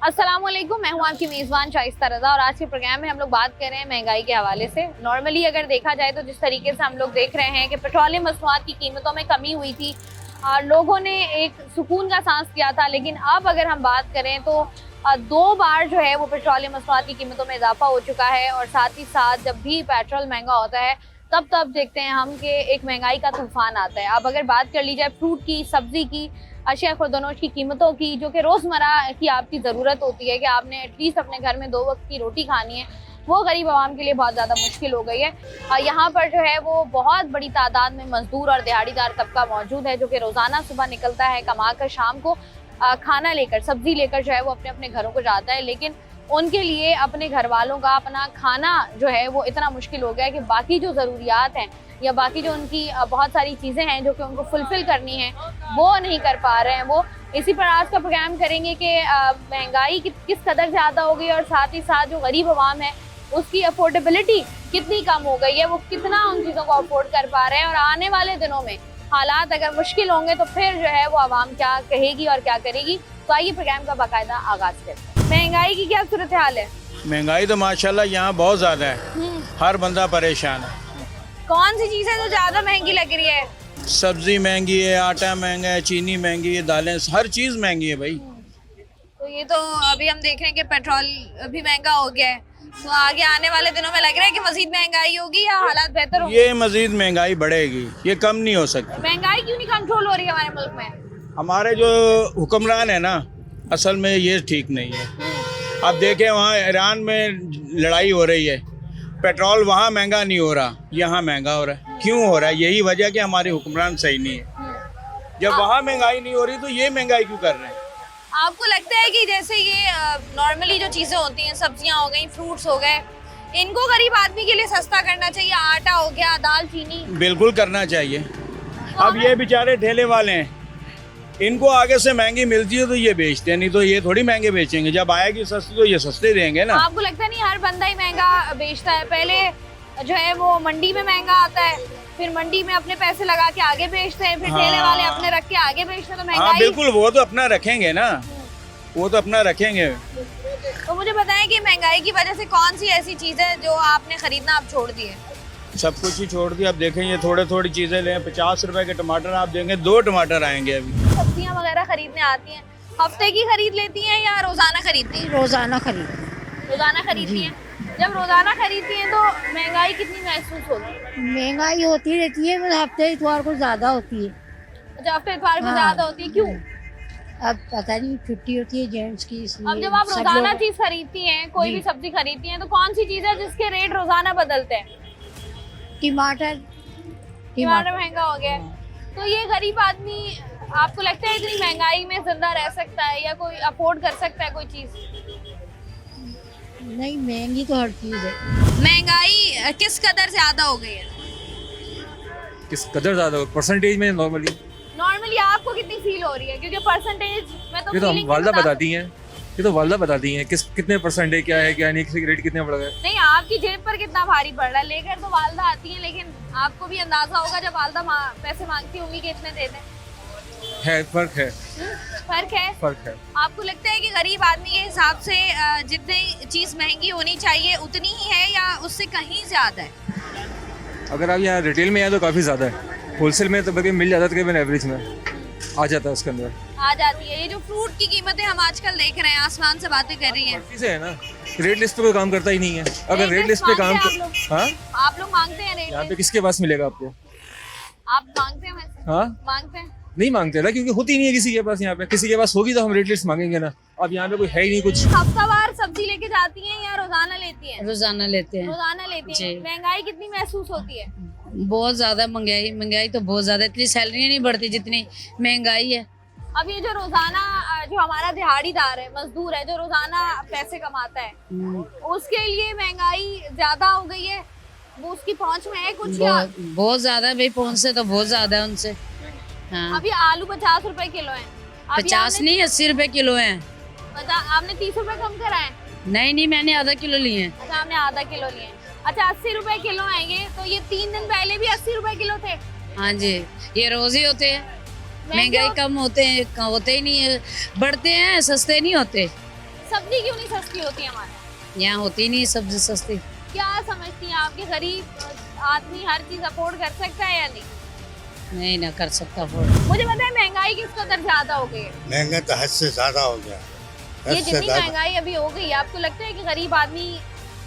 अस्सलामुअलैकुम, मैं हूं आपकी मेज़बान शाइस्ता रज़ा और आज के प्रोग्राम में हम लोग बात कर रहे हैं महंगाई के हवाले से। नॉर्मली अगर देखा जाए तो जिस तरीके से हम लोग देख रहे हैं कि पेट्रोलियम मसनूआत की कीमतों में कमी हुई थी और लोगों ने एक सुकून का सांस लिया था, लेकिन अब अगर हम बात करें तो 2 बार जो है वो पेट्रोलियम मसनूआत की कीमतों में इजाफा हो चुका है और साथ ही साथ जब भी पेट्रोल महंगा होता है तब देखते हैं हम कि एक महंगाई का तूफान आता है। अब अगर बात कर ली जाए फ्रूट की, सब्जी की, अशिया खुर्दनोश की कीमतों की, जो कि रोज़मर्रा की आपकी ज़रूरत होती है कि आपने एटलीस्ट अपने घर में 2 वक्त की रोटी खानी है, वो गरीब आवाम के लिए बहुत ज़्यादा मुश्किल हो गई है। यहाँ पर जो है वो बहुत बड़ी तादाद में मजदूर और दिहाड़ीदार तबका मौजूद है जो कि रोज़ाना सुबह निकलता है कमा कर शाम को खाना लेकर, सब्जी लेकर जो है वो अपने अपने घरों को जाता है, लेकिन उनके लिए अपने घर वालों का अपना खाना जो है वो इतना मुश्किल हो गया है कि बाकी जो ज़रूरियात हैं या बाकी जो उनकी बहुत सारी चीज़ें हैं जो कि उनको फुलफ़िल करनी है वो नहीं कर पा रहे हैं। वो इसी पर आज का प्रोग्राम करेंगे कि महंगाई किस कदर ज़्यादा हो गई और साथ ही साथ जो गरीब आवाम है उसकी अफोर्डेबिलिटी कितनी कम हो गई है, वो कितना उन चीज़ों को अफोर्ड कर पा रहे हैं और आने वाले दिनों में हालात अगर मुश्किल होंगे तो फिर जो है वो आवाम क्या कहेगी और क्या करेगी। तो आइए प्रोग्राम का बाकायदा आगाज़ करते हैं। महंगाई की क्या सूरत हाल है? महंगाई तो माशाल्लाह यहाँ बहुत ज़्यादा है, हर बंदा परेशान है। कौन सी चीज़ें तो ज़्यादा महंगी लग रही है? सब्जी महंगी है, आटा महंगा है, चीनी महंगी है, दालें, हर चीज़ महंगी है भाई। तो ये तो अभी हम देख रहे हैं कि पेट्रोल भी महंगा हो गया है, तो आगे आने वाले दिनों में लग रहा है कि मजीद महंगाई होगी या हालात बेहतर होंगे? ये मजीद महंगाई बढ़ेगी, ये कम नहीं हो सकती। महंगाई क्यों नहीं कंट्रोल हो रही है हमारे मुल्क में? हमारे जो हुक्मरान है ना, असल में ये ठीक नहीं है। अब देखें वहाँ ईरान में लड़ाई हो रही है, पेट्रोल वहाँ महंगा नहीं हो रहा, यहाँ महंगा हो रहा है। क्यों हो रहा है? यही वजह कि हमारे हुक्मरान सही नहीं है। जब वहाँ महंगाई नहीं हो रही तो ये महंगाई क्यों कर रहे हैं? आपको लगता है कि जैसे ये नॉर्मली जो चीज़ें होती हैं, सब्जियां हो गई, फ्रूट्स हो गए, इनको गरीब आदमी के लिए सस्ता करना चाहिए? आटा हो गया, दाल, चीनी। बिल्कुल करना चाहिए। अब ये बेचारे ठेले वाले हैं, इनको आगे से महंगी मिलती है तो ये बेचते हैं, नहीं तो ये थोड़ी महंगे बेचेंगे। जब आएगी सस्ती तो ये सस्ते देंगे ना। आपको लगता नहीं हर बंदा ही महंगा बेचता है? पहले जो है वो मंडी में महंगा आता है, फिर मंडी में अपने पैसे लगा के आगे बेचते हैं, फिर ठेले वाले अपने रख के आगे बेचते हैं, तो महंगाई। हाँ बिल्कुल, वो तो अपना रखेंगे ना, वो तो अपना रखेंगे। तो मुझे बताएं कि महंगाई की वजह से कौन सी ऐसी चीज़ है जो आपने खरीदना अब छोड़ दी है? सब कुछ ही छोड़ दिया। अब देखें ये थोड़ी चीजें लें, 50 रुपए के टमाटर आप देंगे, 2 टमाटर आएंगे। अभी सब्जियां वगैरह खरीदने आती हैं, हफ्ते की खरीद लेती हैं या रोजाना खरीदती हैं? रोजाना खरीदती हैं। जब रोजाना खरीदती हैं तो महंगाई कितनी महसूस होती है? महंगाई होती रहती है, मतलब हफ्ते इतवार को ज्यादा होती है। अच्छा, हफ्ते इतवार को हाँ। ज्यादा होती है, क्यों? अब पता नहीं, छुट्टी होती है जेंट्स की, इसलिए अब जब आप सब रोजाना लोग- चीज खरीदती हैं, कोई जी। भी सब्जी खरीदती हैं, तो कौन सी चीज है जिसके रेट रोजाना बदलते हैं? टमाटर टमाटर महंगा हो गया है। तो ये गरीब आदमी आपको लगता है इतनी महंगाई में जिंदा रह सकता है या कोई अफोर्ड कर सकता है कोई चीज? नहीं, महंगी तो हर चीज है। महंगाई किस कदर ज्यादा हो गई है? किस कदर ज्यादा परसेंटेज में? नॉर्मली आपको कितनी फील हो रही है? क्योंकि परसेंटेज में तो ये तो feeling वालदा नहीं बता बताती हैं, ये तो वालदा बताती हैं कितने परसेंटेज क्या है, क्या नहीं, किसी रेट कितने बढ़ गए। नहीं, आपकी जेब पर कितना भारी पड़ रहा है? लेकर तो वालदा आती है, लेकिन आपको भी अंदाजा होगा जब वालदा पैसे मांगती होंगी कि इतने दे दें। है फर्क है। फर्क है। आपको लगता है कि गरीब आदमी के हिसाब से जितनी चीज महंगी होनी चाहिए उतनी ही है या उससे कहीं ज्यादा है? अगर आप यहाँ रिटेल में आए तो काफ़ी ज़्यादा है, होलसेल में तो बल्कि मिल जाता है, तकरीबन एवरेज में आ जाता है उसके अंदर आ जाती है। ये जो फ्रूट की कीमतें हम आजकल देख रहे हैं, आसमान से बातें कर रही हैं। चीज़ें है ना, रेट लिस्ट पे कोई काम करता ही नहीं है। अगर रेट लिस्ट पे काम हाँ, आप लोग मांगते हैं रेट यहाँ पे लिस्ट? किसके पास मिलेगा आपको? आप मांगते हैं वैसे? हाँ, मांगते हैं? नहीं मांगते ना, क्योंकि होती नहीं है किसी के पास। यहाँ पे किसी के पास होगी तो हम रेट लिस्ट मांगेंगे ना। अब यहाँ पे कोई है ही नहीं कुछ। हफ्तावार सब्जी लेके जाती हैं या रोजाना लेती हैं? रोजाना लेते हैं। रोजाना लेती हैं। जी। महंगाई कितनी महसूस होती है? बहुत ज्यादा महंगाई तो बहुत ज्यादा, इतनी सैलरी नहीं बढ़ती जितनी महंगाई है। अब ये जो रोजाना जो हमारा दिहाड़ीदार है, मजदूर है, जो रोजाना पैसे कमाता है, उसके लिए महंगाई ज्यादा हो गई है? वो उसकी पहुंच में है कुछ या? बहुत ज्यादा भाई, पहुंच से तो बहुत ज्यादा है उनसे। हाँ, अभी आलू 50 रुपए किलो है। 50 नहीं, 80 रुपए किलो है। आपने 30 रुपए कम करा है? नहीं, मैंने आधा किलो लिए हैं। अच्छा, आपने आधा किलो लिए। अच्छा, 80 रुपए किलो आएंगे, तो ये 3 दिन पहले भी 80 रुपए किलो थे? हाँ जी, ये रोज ही होते हैं। महंगाई कम होते हैं, होते ही नहीं है, बढ़ते हैं, सस्ते नहीं होते। सब्जी क्यों नहीं सस्ती होती हमारे? यहाँ होती नहीं सब्जी सस्ती। क्या समझती हैं आपके गरीब आदमी हर चीज अफोर्ड कर सकता है या नहीं? नहीं ना कर सकता अफोर्ड। मुझे पता है महंगाई किस कदर ज्यादा हो गई है। महंगा तो हद से ज्यादा हो गया। ये जितनी महंगाई अभी हो गई है, आपको लगता है कि गरीब आदमी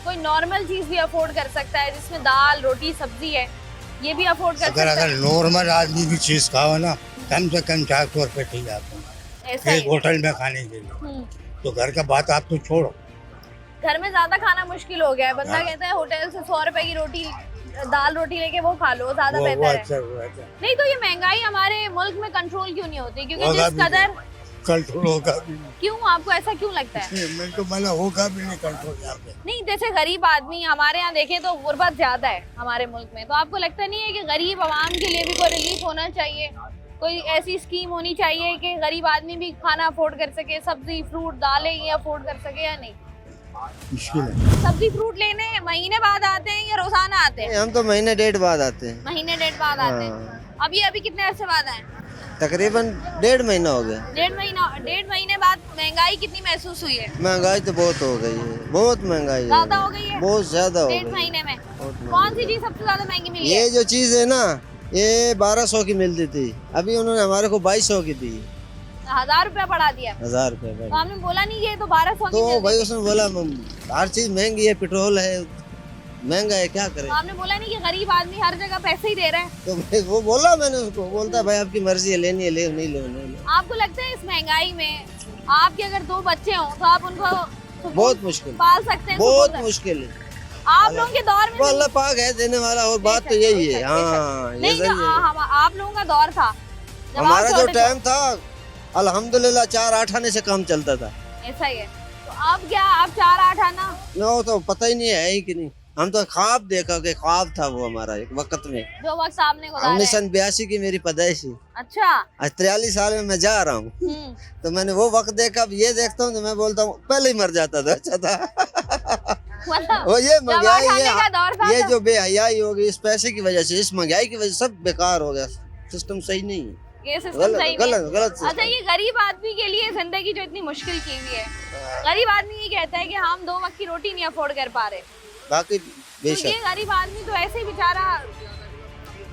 कोई नॉर्मल चीज भी अफोर्ड कर सकता है जिसमें दाल रोटी सब्जी है, ये भी अफोर्ड कर सकता है? अगर नॉर्मल आदमी भी चीज खाओ ना, कम से कम 400 रुपए ठीक जाते हैं ऐसा ही एक होटल में खाने के लिए। हम्म। तो घर का बात आप तो छोड़ो, घर में ज्यादा खाना मुश्किल हो गया है। बंदा कहता है होटल से 100 रुपए की रोटी दाल रोटी लेके वो खा लो, ज्यादा वो बेहतर है। अच्छा वो अच्छा नहीं तो ये महंगाई हमारे मुल्क में कंट्रोल क्यों नहीं होती? क्योंकि होगा जिस भी कदर कंट्रोल होगा भी नहीं। क्यों, आपको ऐसा क्यों लगता है? मैं तो मतलब होगा भी नहीं कंट्रोल यहाँ पे। नहीं, जैसे गरीब आदमी हमारे यहाँ देखें तो गुर्बत ज्यादा है हमारे मुल्क में, तो आपको लगता नहीं है कि गरीब आवाम के लिए भी कोई रिलीफ होना चाहिए? कोई ऐसी स्कीम होनी चाहिए कि गरीब आदमी भी खाना अफोर्ड कर सके, सब्जी फ्रूट दालें ये अफोर्ड कर सके या नहीं? मुश्किल है। सब्जी फ्रूट लेने महीने बाद आते हैं या रोजाना आते हैं? हम तो महीने डेढ़ बाद आते हैं, महीने डेढ़ बाद आते हैं। अभी कितने अरसे बाद आए? तकरीबन 1.5 महीना हो गया। 1.5 महीने बाद महंगाई कितनी महसूस हुई है? महंगाई तो बहुत हो गई है, बहुत महंगाई है, ज्यादा हो गई है बहुत ज्यादा हो 1.5 गई। महीने में। बहुत कौन सी चीज सबसे ज्यादा महंगी मिली है? ये जो चीज है ना, ये 1200 की मिलती थी, अभी उन्होंने हमारे को 2200 की दी, 1000 रुपया बढ़ा दिया। 1000 रुपए तो आपने बोला नहीं ये तो 1200 की तो मिल भाई रही उसने बोला हर चीज महंगी है, पेट्रोल है महंगा है, क्या करें? तो आपने बोला नहीं कि गरीब आदमी हर जगह पैसे ही दे रहे हैं? तो वो बोला, मैंने उसको बोलता भाई आपकी मर्जी है, लेनी है ले, नहीं लो नहीं लो। आपको लगता है इस महंगाई में आपके अगर 2 बच्चे हों तो आप उनको बहुत मुश्किल, पाल सकते हैं? बहुत सुकून से? मुश्किल है। आप लोगों के दौर में वो अल्लाह पाक है देने वाला, और बात तो यही है। हाँ ये नहीं, सही जो है। आप लोगों का दौर था जब आप हमारा जो छोटे थे, टाइम था अल्हम्दुलिल्लाह 4-8 आने से काम चलता था। ऐसा ही है। तो अब क्या आप 4-8 आना? वो तो पता ही नहीं है ही कि नहीं, हम तो ख्वाब देखा कि ख्वाब था वो हमारा एक वक्त में। जो वक्त आपने गुजारा है। 1982 की मेरी पैदाइश है, अच्छा। आज 43 साल में मैं जा रहा हूँ। तो मैंने वो वक्त देखा, अब ये देखता हूँ तो मैं बोलता हूँ पहले ही मर जाता तो अच्छा था। मतलब वो ये जब महंगाई, आने का दौर था ये तो- जो बेहयाई हो गई इस पैसे की वजह से, इस महंगाई की वजह से सब बेकार हो गया, सिस्टम सही नहीं है, ये सिस्टम गलत सही नहीं है। गलत गलत अच्छा, system। ये गरीब आदमी के लिए जिंदगी जो इतनी मुश्किल की हुई है, गरीब आदमी ये कहता है कि हम 2 वक्त की रोटी नहीं अफोर्ड कर पा रहे, बाकी तो ये बेशक गरीब आदमी तो ऐसे ही बेचारा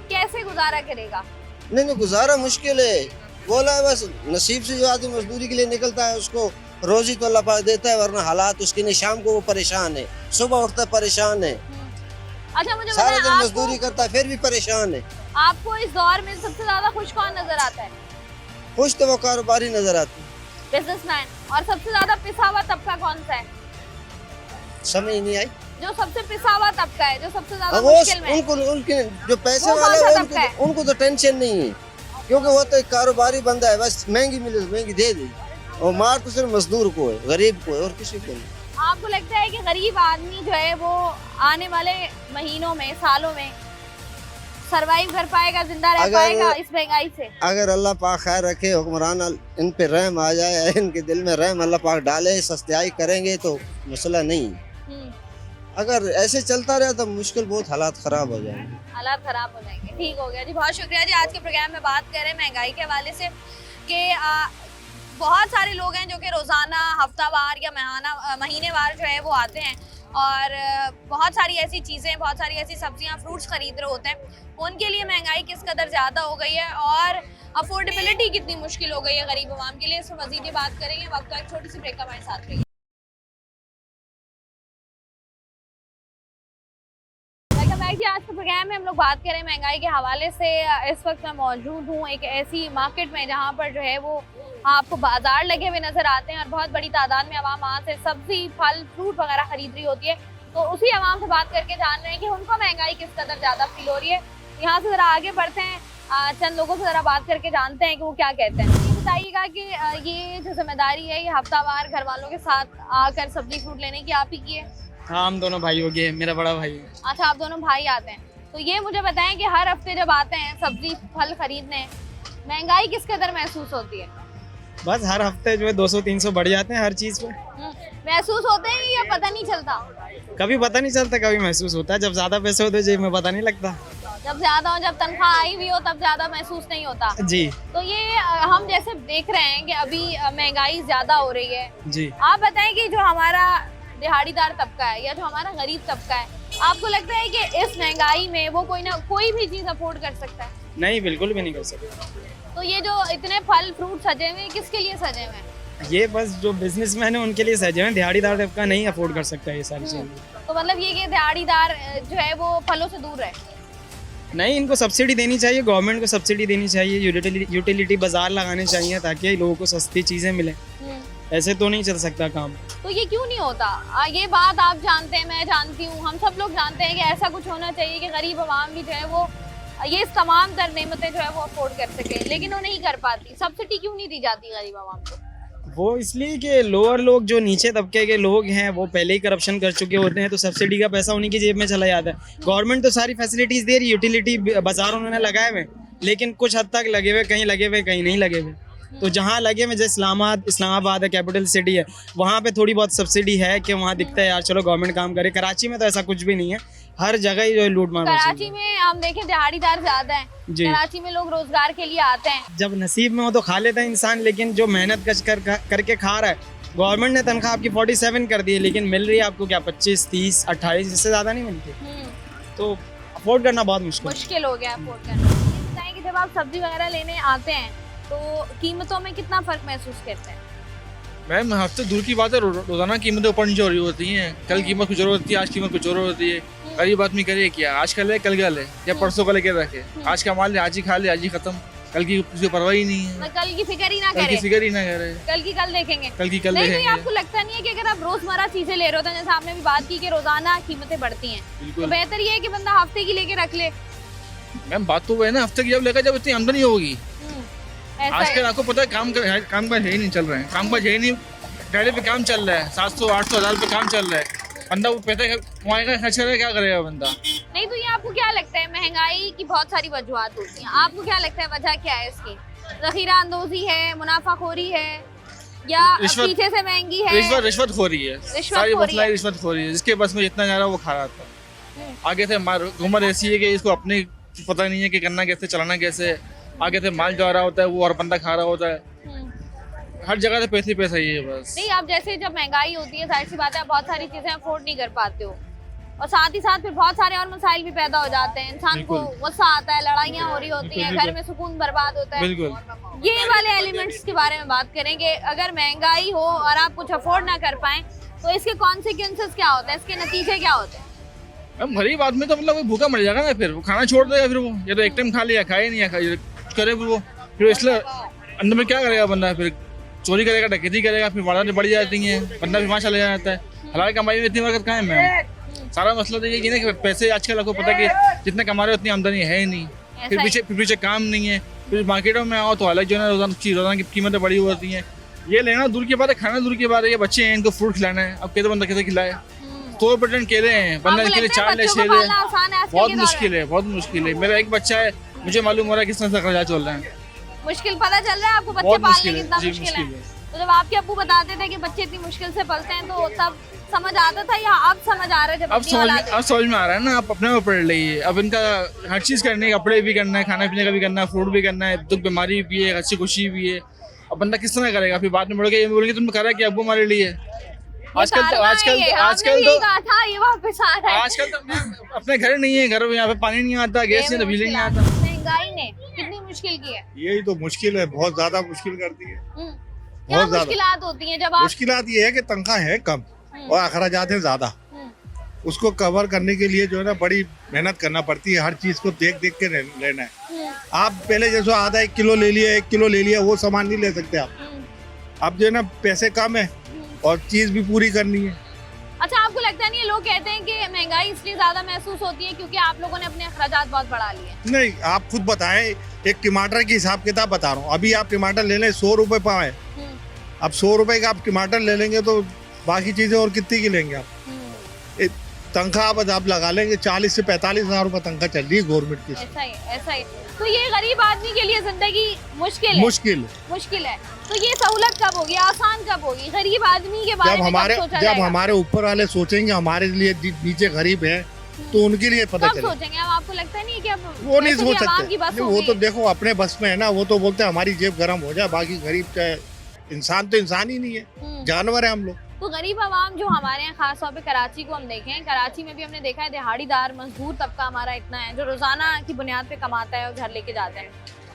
कैसे गुजारा करेगा? नहीं गुजारा मुश्किल है। बोला है बस नसीब से जो आदमी मजदूरी के लिए निकलता है उसको रोजी तो अल्लाह पाक देता है, वरना हालात उसके नहीं। शाम को वो परेशान है, सुबह उठता है परेशान है, अच्छा मुझे सारा दिन बताएं, मजदूरी करता है फिर भी परेशान है। आपको इस दौर में सबसे ज्यादा खुश कौन नजर आता है? खुश तो वो कारोबारी नजर आती है, बिजनेसमैन। और सबसे ज्यादा पिसा हुआ तबका कौन सा है? समझ ही नहीं आई। जो सबसे पिसा हुआ तबका है, जो सबसे ज्यादा अब वो मुश्किल में है। उनको उनके जो पैसे वो वाले कौन सा हैं, तबका है? उनको तो टेंशन नहीं है, क्योंकि वो तो एक कारोबारी बंदा है, बस महंगी मिले तो महंगी दे दे, और मार तो सिर्फ मजदूर को है, गरीब को है, और किसी को नहीं। आपको लगता है कि गरीब आदमी जो है वो आने वाले महीनों में सालों में सरवाइव कर पाएगा, जिंदा रह अगर- पाएगा इस महंगाई से? अगर अल्लाह पाक खैर रखे, हुक्मरान इन पे रहम आ जाए, इनके दिल में रहम अल्लाह पाक डाले, सस्तियाई करेंगे तो मसला नहीं। हम्म, अगर ऐसे चलता रहा तो मुश्किल, बहुत हालात खराब हो जाएंगे। हालात खराब हो जाएंगे। ठीक हो गया जी, बहुत शुक्रिया जी। आज के प्रोग्राम में बात कर रहे हैं महंगाई के हवाले से कि बहुत सारे लोग हैं जो कि रोज़ाना हफ्तावार या महीनेवार जो है वो आते हैं और बहुत सारी ऐसी चीज़ें, बहुत सारी ऐसी सब्जियां फ्रूट्स खरीद रहे होते हैं। उनके लिए महंगाई किस कदर ज़्यादा हो गई है और अफोर्डेबिलिटी कितनी मुश्किल हो गई है गरीब आवाम के लिए, इस पर मज़ीद बात करेंगे। वक्त का एक छोटी सी ब्रेक, हमारे साथ रहिए। आज के प्रोग्राम में हम लोग बात करें महंगाई के हवाले से। इस वक्त मैं मौजूद हूँ एक ऐसी मार्केट में जहाँ पर जो है वो आपको बाजार लगे हुए नजर आते हैं और बहुत बड़ी तादाद में आवाम वहाँ से सब्जी फल फ्रूट वगैरह खरीद रही होती है। तो उसी आवाम से बात करके जान रहे हैं कि उनको महंगाई किस कदर ज़्यादा फील हो रही है। यहाँ से ज़रा आगे बढ़ते हैं, चंद लोगों से ज़रा बात करके जानते हैं कि वो क्या कहते हैं। ये बताइएगा कि ये जो जिम्मेदारी है ये हफ्तावार घर वालों के साथ आकर सब्जी फ्रूट लेने की आप ही की है? हाँ, हम दोनों भाई हो गए, मेरा बड़ा भाई है। अच्छा, आप दोनों भाई आते हैं। तो ये मुझे बताएं कि हर हफ्ते जब आते हैं सब्जी फल खरीदने, महंगाई किस कदर महसूस होती है? बस हर हफ्ते जो है 200-300 बढ़ जाते हैं हर चीज़ पे। महसूस होते हैं या पता नहीं चलता? कभी पता नहीं चलता, कभी महसूस होता है। जब ज़्यादा पैसे होते हैं जेब में पता नहीं लगता। जब ज्यादा हो, जब तनख्वाह आई भी हो तब ज्यादा महसूस नहीं होता। जी तो ये हम जैसे देख रहे हैं कि अभी महंगाई ज्यादा हो रही है। जी। आप बताएं कि जो हमारा दिहाड़ीदार तबका है या जो हमारा गरीब तबका है, आपको लगता है कि इस महंगाई में वो कोई भी चीज अफोर्ड कर सकता है? नहीं, बिल्कुल भी नहीं कर सकते। तो ये जो इतने फल फ्रूट सजे हुए हैं, किसके लिए सजे हुए हैं? ये बस जो बिजनेसमैन है उनके लिए सजे हैं, दिहाड़ीदार तबका नहीं अफोर्ड कर सकता ये सारी चीजें। तो मतलब ये कि दिहाड़ीदार जो है वो फलों से दूर है। नहीं, इनको सब्सिडी देनी चाहिए, गवर्नमेंट को सब्सिडी देनी चाहिए, यूटिलिटी बाजार लगाने चाहिए ताकि लोगों को सस्ती चीज़ें मिलें। ऐसे तो नहीं चल सकता काम। तो ये क्यों नहीं होता? ये बात आप जानते हैं, मैं जानती हूँ, हम सब लोग जानते हैं कि ऐसा कुछ होना चाहिए कि गरीब आवाम भी जो है वो ये तमाम तर नेमतें जो है वो अफोर्ड कर सके, लेकिन वो नहीं कर पाती। सब्सिडी क्यों नहीं दी जाती गरीब आवाम को? वो इसलिए कि लोअर लोग, जो नीचे तबके के लोग हैं, वो पहले ही करप्शन कर चुके होते हैं, तो सब्सिडी का पैसा उन्हीं की जेब में चला जाता है। गवर्नमेंट तो सारी फैसिलिटीज़ दे रही है, यूटिलिटी बाजार उन्होंने लगाए हुए, लेकिन कुछ हद तक लगे हुए, कहीं लगे हुए कहीं नहीं लगे हुए। तो जहाँ लगे हुए, जैसे इस्लामाबाद है, कैपिटल सिटी है, वहाँ पे थोड़ी बहुत सब्सिडी है कि वहाँ दिखता है यार चलो गवर्नमेंट काम करे। कराची में तो ऐसा कुछ भी नहीं है, हर जगह ही जो लूट मार। कराची में हम देखें दिहाड़ीदार ज्यादा हैं, कराची में लोग रोजगार के लिए आते हैं। जब नसीब में हो तो खा लेता है इंसान, लेकिन जो मेहनत करके खा रहा है, गवर्नमेंट ने तनख्वाह आपकी 47 कर दी है, लेकिन मिल रही है आपको क्या 25, 30, 28, इससे ज़्यादा नहीं मिलती। तो अफोर्ड करना बहुत मुश्किल हो गया अफोर्ड करना। बताएं कि जब आप सब्जी वगैरह लेने आते हैं तो कीमतों में कितना फर्क महसूस करते हैं? मैम हफ्ते दूर की बात है, रोजाना कीमतें ऊपर नीचे हो रही होती हैं। कल कीमत कुछ और होती है, आज कीमत कुछ और होती है। गरीब आदमी करे क्या, आज कल है कल कल है, या परसों कल के रखे। आज का माल है आज ही खा ले, आज ही खत्म, कल की किसी को परवाह ही नहीं है। कल की फिक्र ही ना कल की करे, फिक्र ही ना करे, कल की कल देखेंगे, कल की कल नहीं। तो देखेंगे। आपको लगता नहीं है कि अगर आप रोजमर्रा चीजें ले रहे होते हैं, जैसे आपने भी बात की कि रोजाना कीमतें बढ़ती हैं, तो बेहतर ये है कि बंदा हफ्ते की लेके रख ले? मैम बात तो वो है ना, हफ्ते की जब लेकर जब इतनी आमदनी होगी। आजकल आपको पता है काम का है ही नहीं चल रहे हैं, काम का है ही नहीं। गाड़ी पे काम चल रहा है, 700, 800, 1000 पे काम चल रहा है। बंदा वो पैसे कमाएगा, खर्च करेगा, क्या करेगा बंदा? नहीं तो ये आपको क्या लगता है, महंगाई की बहुत सारी वजूहत होती हैं, आपको क्या लगता है वजह क्या है इसकी? ज़ख़ीरा अंदोज़ी है, मुनाफाखोरी है, या पीछे से महंगी है? रिश्वत हो रही है, सारी मसला रिश्वत हो रही है। जिसके बस में जितना जा रहा है वो खा रहा था। आगे से हुकूमत ऐसी है कि इसको अपने पता नहीं है कि करना कैसे, चलाना कैसे। आगे से माल जा रहा होता है वो और बंदा खा रहा होता है। हर जगह से पैसे पैसा ही है बस। नहीं, आप जैसे जब महंगाई होती है, जाहिर सी बात है आप बहुत सारी चीजें अफोर्ड नहीं कर पाते हो, और साथ ही साथ फिर बहुत सारे और मसाइल भी पैदा हो जाते हैं। इंसान को गुस्सा आता है, लड़ाइयाँ हो रही होती हैं, घर में सुकून बर्बाद होता है। ये वाले एलिमेंट्स के बारे में बात करेंगे। अगर महंगाई हो और आप कुछ अफोर्ड ना कर पाए तो इसके कॉन्सिक्वेंसेस क्या होते हैं, इसके नतीजे क्या होते हैं? अब गरीब आदमी तो मतलब भूखा मर जाएगा ना, फिर वो खाना छोड़ देगा, फिर वो या तो एक टाइम खा लिया, खाए नहीं, या करे वो, फिर इसलिए अंदर में क्या करेगा बंदा? फिर चोरी करेगा, डकैती करेगा, फिर वारदातें बढ़ जाती हैं, बंदा भी वहाँ चला जाता है। हलाल कमाई में इतनी बरकत कहाँ है मैम? सारा मसला तो ये कि ना कि पैसे आजकल आपको पता है कि जितने कमा रहे उतनी आमदनी है ही नहीं, फिर पीछे काम नहीं है। फिर मार्केटों में आओ तो अलग जो है रोजाना की कीमतें बढ़ी हुई होती हैं। ये लेना दूर की बात है, खाना दूर की बात है। ये बच्चे हैं, इनको फ्रूट खिलाना है, अब कहते बंदा कैसे खिलाए? 100% केले हैं, बंदा के लिए 4 ले 6 ले, बहुत मुश्किल है, बहुत मुश्किल है। मेरा एक बच्चा है, मुझे मालूम हो रहा है किस तरह से कर्जा चल रहा है। मुश्किल पता चल रहा है आपको, बच्चे पालने कितना मुश्किल है। तो जब आपके अब्बू बताते थे कि बच्चे इतनी मुश्किल से पलते हैं, तो तब समझ आता था या अब समझ आ रहा है? अब समझ में आ रहा है ना, आप अपने में पढ़ लीजिए। अब इनका हर चीज़ करनी है, कपड़े भी करना है, खाना पीने का भी करना है, फ्रूट भी करना है, दुख बीमारी भी है, अच्छी खुशी भी है। अब बंदा किस तरह करेगा? फिर बाद में बोलोगे, ये बोलोगे तुमने करा कि अब्बू हमारे लिए। आजकल तो अपने घर नहीं है, घर में यहाँ पे पानी नहीं आता, गैस नहीं, बिजली नहीं आता। महंगाई ने कितनी मुश्किल की है? यही तो मुश्किल है, बहुत ज्यादा मुश्किल करती है। क्या मुश्किलात होती हैं जब आप? मुश्किलात ये है कि तनख्वाह है कम और अखराजात है ज्यादा। उसको कवर करने के लिए जो है ना बड़ी मेहनत करना पड़ती है, हर चीज को देख देख के लेना है। आप पहले जैसे आधा 1 किलो ले लिया, 1 किलो ले लिया, वो सामान नहीं ले सकते आप। अब जो है ना पैसे कम है और चीज भी पूरी करनी है। अच्छा, आपको लगता नहीं है, लोग कहते हैं कि महंगाई इसलिए ज्यादा महसूस होती है क्योंकि आप लोगों ने अपने अखराजात बहुत बढ़ा लिए? नहीं, आप खुद बताएं, एक टमाटर की हिसाब किताब बता रहा हूँ। अभी आप टमाटर ले लें 100 रुपए पाव है, अब 100 रुपए का आप टमाटर ले लेंगे तो बाकी चीजें और कितनी की लेंगे आप? तनख्वाह बस आप लगा लेंगे 40 से 45 हज़ार रुपए तनख्वाह चल रही है गवर्नमेंट की। ऐसा ही। तो ये गरीब आदमी के लिए जिंदगी मुश्किल है। तो ये सहूलत कब होगी, आसान कब होगी? गरीब आदमी के बारे में जब हमारे ऊपर वाले सोचेंगे हमारे लिए नीचे गरीब है, तो उनके लिए पता कब चले। सोचेंगे? अब आपको लगता नहीं है कि अब वो नहीं वैसे भी सोच आवाम की सकते, बस नहीं, हो वो तो गई? देखो अपने बस में है ना, वो तो बोलते हैं हमारी जेब गर्म हो जाए, बाकी गरीब चाहे इंसान तो इंसान ही नहीं है, जानवर है हम लोग। तो गरीब आवाम जो हमारे यहाँ खास तौर पे कराची को हम देखें, कराची में भी हमने देखा है दिहाड़ीदार मजदूर तबका हमारा इतना है जो रोजाना की बुनियाद पे कमाता है और घर लेके जाता है,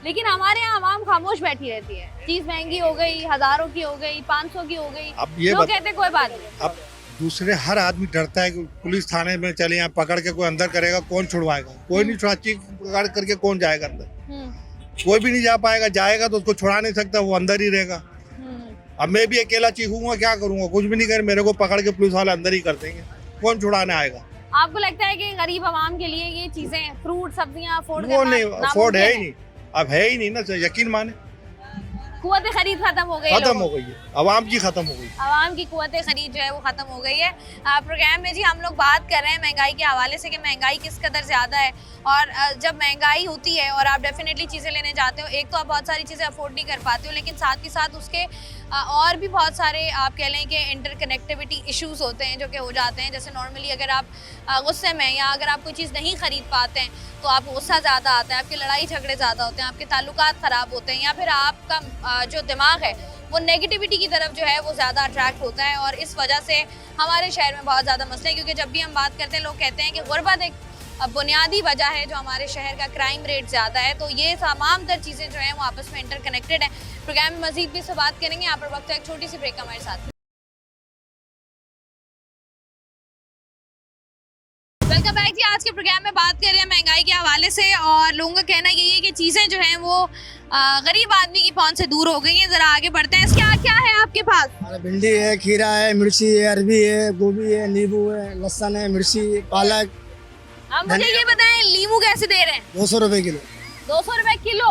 लेकिन हमारे यहाँ आवाम खामोश बैठी रहती है। चीज महंगी हो गई, हजारों की हो गई, 500 की हो गई, अब ये लोग कहते हैं कोई बात नहीं। अब दूसरे हर आदमी डरता है कि पुलिस थाने में चले, यहाँ पकड़ के कोई अंदर करेगा, कौन छुड़वाएगा? कोई नहीं छुड़ा, चीख पकड़ करके कौन जाएगा अंदर? कोई भी नहीं जा पाएगा, जाएगा तो उसको छुड़ा नहीं सकता, वो अंदर ही रहेगा। अब मैं भी अकेला चीखूंगा, क्या करूंगा? कुछ भी नहीं करे, मेरे को पकड़ के पुलिस वाले अंदर ही कर देंगे, कौन छुड़ाने आएगा? आपको लगता है कि गरीब आवाम के लिए ये चीजें, फ्रूट सब्जियां अफोर्ड वो नहीं, अफोर्ड है ही नामुमकिन नहीं, अब है ही नहीं ना, यकीन माने कुव्वत खरीद खत्म हो गई, खत्म हो गई है, आवाम की खत्म हो गई। आवाम की कुव्वत खरीद जो है वो खत्म हो गई है। प्रोग्राम में जी हम लोग बात कर रहे हैं महंगाई के हवाले से कि महंगाई किस कदर ज़्यादा है, और जब महंगाई होती है और आप डेफिनेटली चीज़ें लेने जाते हो, एक तो आप बहुत सारी चीज़ें अफोर्ड नहीं कर पाते हो, लेकिन साथ ही साथ उसके और भी बहुत सारे आप कह लें कि इंटरकनेक्टिविटी इश्यूज़ होते हैं जो कि हो जाते हैं। जैसे नॉर्मली अगर आप गुस्से में या अगर आप कोई चीज़ नहीं ख़रीद पाते हैं तो आपको गुस्सा ज़्यादा आता है, आपकी लड़ाई झगड़े ज़्यादा होते हैं, आपके ताल्लुकात ख़राब होते हैं, या फिर आपका जो दिमाग है वो नेगेटिविटी की तरफ जो है वो ज़्यादा अट्रैक्ट होता है। और इस वजह से हमारे शहर में बहुत ज़्यादा मसले हैं, क्योंकि जब भी हम बात करते हैं लोग कहते हैं कि गुर्बत एक बुनियादी वजह है जो हमारे शहर का क्राइम रेट ज़्यादा है। तो ये तमाम तर चीज़ें जो हैं वो आपस में इंटरकनेक्टेड हैं। प्रोग्राम में मजीद भी इससे बात करेंगे। यहाँ पर वक्त है एक छोटी सी ब्रेक हमारे साथ। वेलकम बैक जी। आज के प्रोग्राम में बात कर रहे हैं महंगाई के हवाले से, और लोगों का कहना यही है कि चीज़ें जो हैं वो गरीब आदमी की पहुंच से दूर हो गई हैं। ज़रा आगे बढ़ते हैं। क्या क्या है आपके पास? भिंडी है, खीरा है, मिर्ची है, अरबी है, गोभी है, नींबू है, लहसुन है, मिर्ची, पालक। अब मुझे ये बताएं, लीमू कैसे दे रहे हैं? 200 रुपए किलो। 200 रुपए किलो।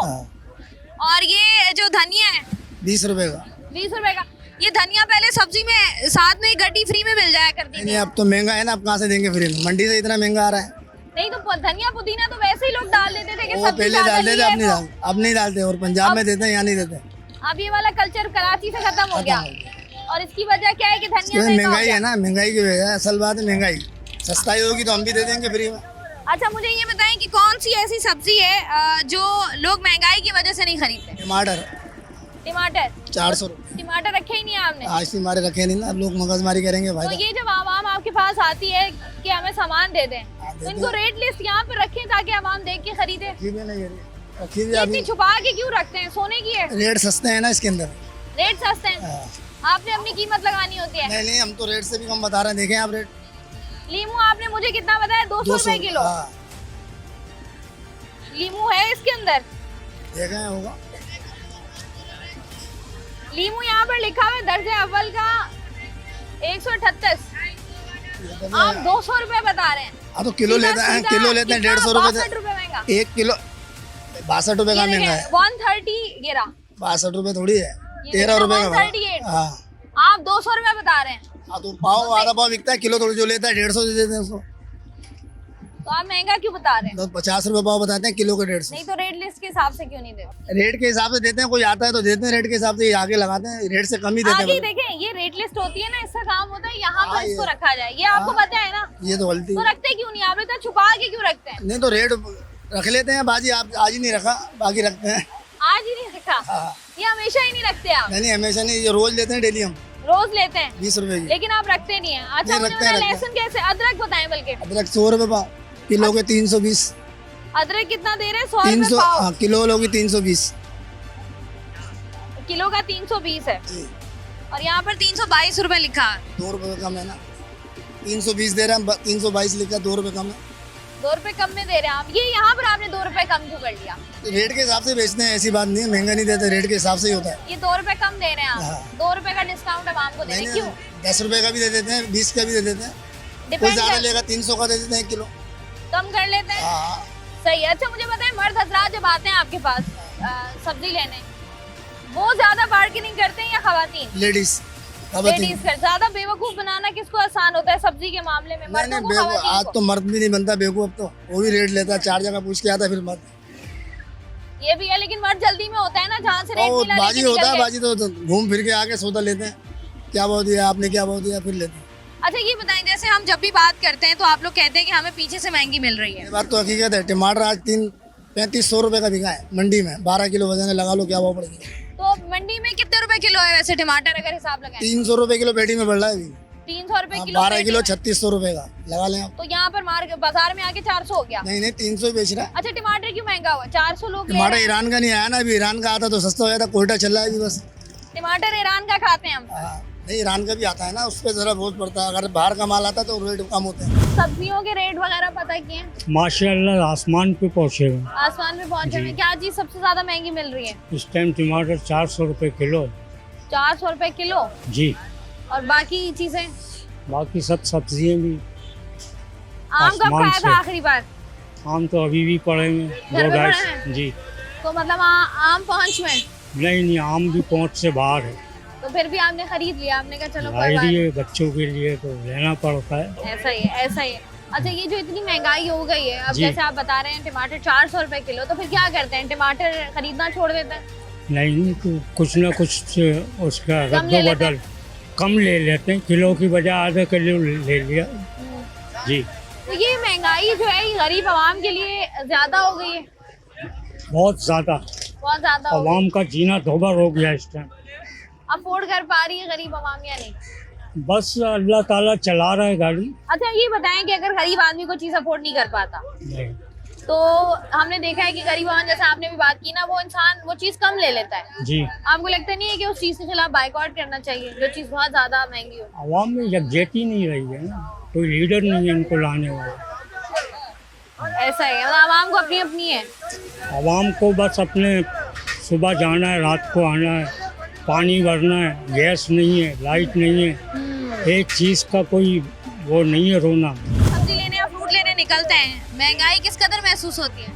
और ये जो धनिया है 20 रुपए का। 20 रुपए का। ये धनिया पहले सब्जी में साथ में गड्डी फ्री में मिल जाया करती थी। नहीं, अब तो महंगा है ना, अब कहाँ से देंगे फ्री में? मंडी से इतना महंगा आ रहा है। नहीं तो धनिया पुदीना तो वैसे ही लोग डाल देते थे कि वो सब्जी पहले ज्यादा डाल देते, ली है अब नहीं तो। डाल, अब नहीं डालते, और पंजाब में देते हैं, यहाँ नहीं देते। अब ये वाला कल्चर कराची से खत्म हो गया, और इसकी वजह क्या है कि धनिया महंगाई महंगा हो है गया। ना, महंगाई की वजह है, असल बात है महंगाई। सस्ताई होगी तो हम भी दे देंगे फ्री में। अच्छा, मुझे ये बताएं कि कौन सी ऐसी सब्जी है जो लोग महंगाई की वजह से नहीं खरीदते? टमाटर टमाटर 400 रुपए। टमाटर रखे ही नहीं आपने? आज तो हमारे रखे नहीं ना, अब लोग मगजमारी करेंगे तो भाई। ये जब आवाम आपके पास आती है कि हमें सामान दे दें, तो इनको रेट लिस्ट यहाँ पे रखें ताकि आवाम देख के खरीदे। रखी भी नहीं है, रखी भी ये अभी। इतनी छुपा के क्यों रखते हैं? सोने की है? रेट सस्ते हैं ना इसके अंदर। रेट सस्ते हैं, आपने अपनी कीमत लगानी होती है। नहीं नहीं, हम तो रेट से भी कम बता रहे हैं, देखें आप रेट। लीमू आपने मुझे कितना बताया? 200 रुपए किलो। हाँ, लीमू है इसके अंदर? देखें होगा। लीमू यहाँ पर लिखा हुआ है दर्जे अव्वल का 138। आप 200 रुपए बता रहे हैं। हाँ तो किलो लेते हैं, किलो लेते हैं 150 रुपए। 62 रुपए महंगा। 1 किलो 62 रुपए का महंगा है। 130 गिरा। 62 रुपए थोड़ी है, ये 13 रुपए का 138। महंगा। हाँ आप 200 रुपए बता रहे हैं। हाँ, तो पाव आधा पाव बिकता है, किलो थोड़ी जो लेता है 150 दे देते हैं उसको। तो आप महंगा क्यों बता रहे हैं? तो 50 रुपए पाव बताते हैं, किलो के 150। नहीं तो रेट लिस्ट के हिसाब से क्यों नहीं देते? रेट के हिसाब से देते हैं, कोई आता है तो देते हैं रेट के हिसाब से, ये आगे लगाते हैं, रेट से कम ही देते आगे हैं। देखें, ये रेट लिस्ट होती है ना, इसका काम होता है यहाँ पर हाँ, इसको ये- रखा जाए। ये आपको हाँ। पता है ना, ये तो गलती तो है। रखते क्यों नहीं? आप इतना छुपा के क्यों रखते हैं? नहीं तो रेट रख लेते हैं बाजी, आप आज ही नहीं रखा, बाकी रखते हैं। आज ही नहीं रखा? हाँ। ये हमेशा ही नहीं रखते आप? नहीं हमेशा नहीं, ये रोज लेते हैं, डेली हम रोज लेते हैं 20 रुपए की। लेकिन आप रखते नहीं है। अच्छा, नहीं, मुझे रखते हैं, बताएं, रखते लहसुन कैसे? अदरक बताएं बल्कि। अदरक 100 रुपए पाव, किलो के 320। अदरक कितना दे रहे हैं? 100 रुपए 300, पाव। हाँ, किलो लोगी 320। किलो का 320 है, जी, और यहाँ पर 322 रुपए लिखा है। 2 रुपए कम है ना, 320 दे रहे हैं, 322 लिखा, 2 रुपए कम है। 2 रुपए कम में दे रहे हैं आप। ये यहाँ पर आपने 2 रुपए कम क्यों कर लिया? रेट के हिसाब से बेचते हैं, ऐसी बात नहीं है, महंगा नहीं देते, रेट के हिसाब से ही होता है। ये 2 रुपए कम दे रहे हैं आप। हाँ। 2 रुपए का डिस्काउंट अब आपको दे रहे हैं, क्यों? 10 रुपए का भी दे देते हैं, 20 का भी दे देते हैं, कोई डिपेंड ज्यादा कर, लेगा 300 का दे देते हैं 1 किलो। कम कर लेते हैं। हाँ, सही है। अच्छा, मुझे बताएं, मर्द हजरात जब आते हैं आपके पास सब्जी लेने, वो ज्यादा बार्गेनिंग करते हैं या खवातीन? लेडीज लेडीज कर। ज्यादा बेवकूफ बनाना किसको आसान होता है सब्जी के मामले में? नहीं मर्दों को, बेवकूफ, खवातीन आज को? तो मर्द भी नहीं बनता बेवकूफ, अब तो वो भी रेट लेता है, 4 जगह पूछ के आता है फिर मर्द। ये भी है, लेकिन मर्द जल्दी में होता है ना, जहाँ से रेट और मिला बाजी लेके होता निकल है, गए। बाजी तो घूम फिर के आके सौदा लेते हैं, क्या भाव दिया आपने, क्या भाव दिया, फिर लेते हैं। अच्छा ये बताएं, जैसे हम जब भी बात करते हैं तो आप लोग कहते हैं कि हमें पीछे से महंगी मिल रही है। ये बात तो हकीकत है। टमाटर आज 3500 रुपए का बिका है मंडी में। 12 किलो वजन है, लगा लो क्या भाव पड़ेगी। तो मंडी में कितने रुपए किलो है वैसे टमाटर अगर हिसाब लगाएं? 300 रुपए किलो पेटी में बढ़ रहा है अभी। 300 रुपए किलो। 12 किलो पेटी में। 3600 रुपए का लगा लें आप। तो यहाँ पर बाजार में आके 400 हो गया। नहीं 300 ही बेच रहा है। अच्छा टमाटर क्यों महंगा हुआ? 400 लोग ले टमाटर रहे हैं। ईरान का नहीं आया ना अभी। ईरान का आता तो सस्ता हो जाता। कोयटा चल रहा है अभी बस। टमाटर ईरान का खाते हैं हम। हाँ, नहीं ईरान का भी आता है ना, उस पर जरा बहुत पड़ता है। अगर बाहर का माल आता तो रेट कम होते हैं। सब्जियों के रेट वगैरह पता किए? माशाल्लाह आसमान पे पहुँचे हुए। आसमान में पहुंचे हुए। क्या चीज सबसे ज्यादा महंगी मिल रही है? इस टाइम टमाटर 400 रुपए किलो। 400 रुपए किलो। जी। और बाकी चीजें? बाकी सब सब्जियां भी। आम कब आसमान खाया से। था आखिरी बार? आम तो अभी भी पड़ेंगे घर 2 में ढाई। पड़े हैं? जी। तो मतलब आम पहुंच में? नहीं आम भी पहुँच से बाहर है। तो फिर भी आपने खरीद लिया, आपने कहा चलो कोई भाई बात नहीं। लिए बच्चों के लिए तो लेना पड़ता है। ऐसा ही है, ऐसा ही है। अच्छा ये जो इतनी महंगाई हो गई है अब, जी। जैसे आप बता रहे हैं टमाटर 400 रुपए किलो, तो फिर क्या करते हैं? टमाटर खरीदना छोड़ देते हैं? नहीं तो कुछ ना कुछ से उसका कम ले लेते रद्द बदल कम ले लेते हैं। किलो की बजाय आधा किलो ले लिया। जी। तो ये महंगाई जो है ये गरीब आवाम के लिए ज्यादा हो गई है। बहुत ज्यादा। बहुत ज्यादा हो गई। आवाम का जीना दोबर हो गया इस टाइम। अफोर्ड कर पा रही है गरीब आवाम या नहीं? बस अल्लाह ताला चला रहा है गाड़ी। अच्छा ये बताएं कि अगर गरीब आदमी को चीज अफोर्ड नहीं कर पाता नहीं। तो हमने देखा है कि गरीब आवाम, जैसे आपने भी बात की ना, वो इंसान वो चीज कम ले लेता है। जी। आपको लगता नहीं है कि उस चीज के खिलाफ बाइकआउट करना चाहिए जो चीज बहुत ज्यादा महंगी हो? आवाम में यकजहती नहीं रही है ना, कोई लीडर नहीं है इनको लाने वाला। ऐसा है, मतलब आवाम को अपनी अपनी है। आवाम को बस अपने सुबह जाना है, रात को आना है, पानी भरना है, गैस नहीं है, लाइट नहीं है, एक चीज़ का कोई वो नहीं है रोना। सब्जी लेने या फ्रूट लेने निकलते हैं, महंगाई किस कदर महसूस होती है?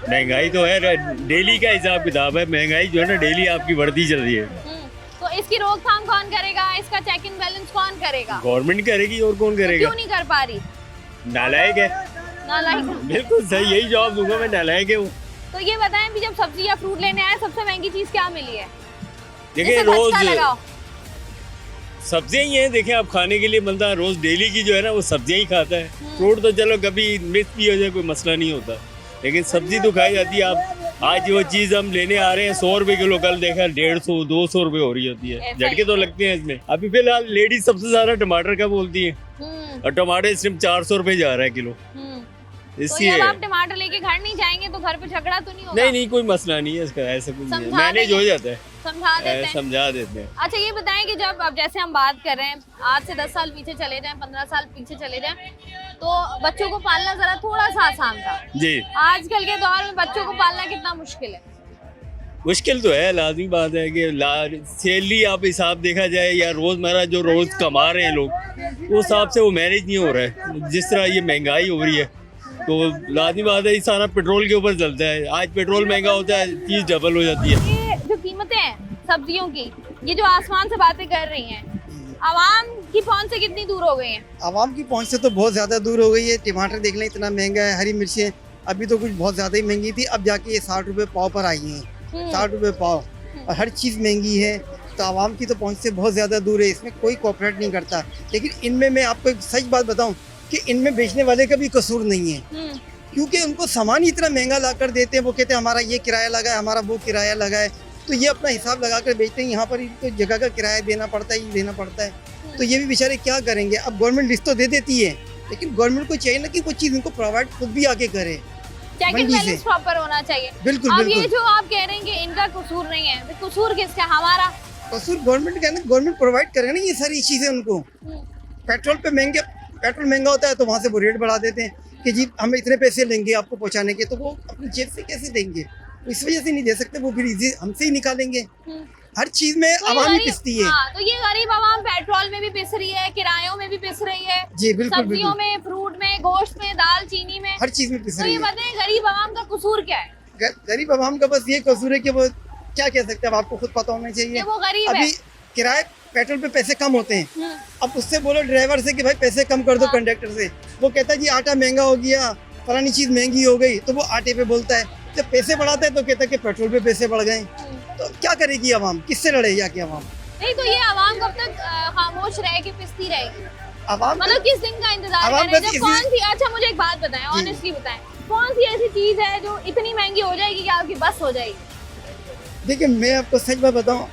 महंगाई तो है, डेली का हिसाब किताब है। महंगाई जो है ना डेली आपकी बढ़ती चल रही है। तो इसकी रोकथाम कौन करेगा? इसका चेक एंड बैलेंस कौन करेगा? गवर्नमेंट करेगी और कौन तो करेगा? क्यों नहीं कर पा रही? नालायक है। नालायक। बिल्कुल सही, यही जवाब दूंगा मैं, नालायक है वो। तो ये बताएं भी जब सब्जी या फ्रूट लेने आए सबसे महंगी चीज क्या मिली है? देखिए जिसे रोज धक्का लगाओ। सब्जियां ही हैं। देखिए आप खाने के लिए बनता रोज डेली की जो है ना वो सब्जियां ही खाता है। फ्रूट तो चलो कभी मिस भी हो जाए कोई मसला नहीं होता, लेकिन सब्जी तो खाई जाती है। आप आज वो चीज हम लेने आ रहे हैं 100 रुपए किलो, कल देखा 150 200 रुपए हो रही होती है। झटके तो लगते हैं इसमें। अभी फिलहाल लेडीज सबसे ज्यादा टमाटर का बोलती है और टमाटर सिर्फ 400 रुपए जा रहा है किलो। तो इसलिए जब आप टमाटर लेके घर नहीं जाएंगे तो घर पे झगड़ा तो नहीं होगा? नहीं कोई मसला नहीं है इसका, ऐसा कुछ नहीं है, समझा मैनेज देंगे। हो जाता है। समझा देते हैं। समझा देते हैं। अच्छा ये बताएं कि जब अब जैसे हम बात कर रहे हैं आज से 10 साल पीछे चले जाएं, 15 साल पीछे चले जाएं, तो बच्चों को पालना जरा थोड़ा सा आसान था। जी। आजकल के दौर में बच्चों को पालना कितना मुश्किल है? मुश्किल तो है, लाजमी बात है कि सैलरी आप हिसाब देखा जाए या रोजमर्रा जो रोज कमा रहे हैं लोग, उस हिसाब से वो मैनेज नहीं हो रहा है। जिस तरह ये महंगाई हो रही है तो लाजमी बात है ये सारा पेट्रोल के ऊपर चलता है। आज पेट्रोल महंगा होता है, चीज डबल हो जाती है। ये जो कीमतें हैं सब्जियों की, ये जो आसमान से बातें कर रही हैं, आवाम की पहुंच से कितनी दूर हो गई हैं? आवाम की पहुंच से तो बहुत ज़्यादा दूर हो गई है। टमाटर देख लें इतना महंगा है, हरी मिर्चें अभी तो कुछ बहुत ज़्यादा ही महंगी थी, अब जाके ये 60 रुपये पाव पर आई हैं। 60 रुपये पाव, और हर चीज़ महंगी है। तो आवाम की तो पहुंच से बहुत ज़्यादा दूर है, इसमें कोई कोऑपरेट नहीं करता। लेकिन इनमें मैं आपको एक सच बात बताऊं कि इनमें बेचने वाले का भी कसूर नहीं है, क्योंकि उनको सामान ही इतना महंगा ला कर देते हैं। वो कहते हैं हमारा ये किराया लगा है, हमारा वो किराया लगा है, तो ये अपना हिसाब लगा कर बेचते हैं। यहाँ पर इनको जगह का किराया देना पड़ता है, ये देना पड़ता है, तो ये भी बेचारे क्या करेंगे। अब गवर्नमेंट लिस्ट तो दे देती है, लेकिन गवर्नमेंट को चाहिए ना कि कुछ चीज़ इनको प्रोवाइड खुद भी आके करे। चेक एंड बैलेंस प्रॉपर होना चाहिए। बिल्कुल, अब बिल्कुल। ये जो आप कह रहे हैं कि इनका कसूर नहीं है, तो कसूर किसका? हमारा कसूर गवर्नमेंट का है ना। गवर्नमेंट प्रोवाइड करे ना ये सारी चीज़ें उनको। पेट्रोल महंगा होता है तो वहाँ से वो रेट बढ़ा देते हैं कि जी हम इतने पैसे लेंगे आपको पहुँचाने के, तो वो अपनी जेब से कैसे देंगे? इस वजह से नहीं दे सकते, वो फिर हमसे ही निकालेंगे। हर चीज में तो आवाम ही पिसती है। हाँ, तो ये गरीब आवाम पेट्रोल में भी पिस रही है, किरायों में भी पिस रही है, जी बिल्कुल, सब्जियों में, फ्रूट में, गोश्त में, दाल चीनी में, हर चीज में पिस तो रही ये है। बताएं गरीब आवाम का कसूर क्या है? गरीब आवाम का बस ये कसूर है कि वो क्या कह सकते हैं, अब आपको खुद पता होना चाहिए। वो गरीब है। अभी किराए पेट्रोल पे पैसे कम होते हैं, अब उससे बोलो ड्राइवर से कि भाई पैसे कम कर दो, कंडक्टर से, वो कहता है जी आटा महंगा हो गया, फलानी चीज महंगी हो गई, तो वो आटे पे बोलता है। जब पैसे बढ़ाता है तो कहता है कि पेट्रोल पे पैसे बढ़ गए। तो क्या करेगी आवाम, किससे लड़े जाके आवाम? नहीं तो ये आवाम कब तक खामोश रह के पिसती रहेगी? आवाम मतलब किस दिन का इंतजार आवाम कर रहे हैं? बस जब कौन सी, अच्छा मुझे एक बात बताएं, ऑनेस्टली बताएं, कौन सी ऐसी चीज है जो इतनी महंगी हो जाएगी कि आपकी बस हो जाएगी? देखिए मैं आपको सच बात बताऊं,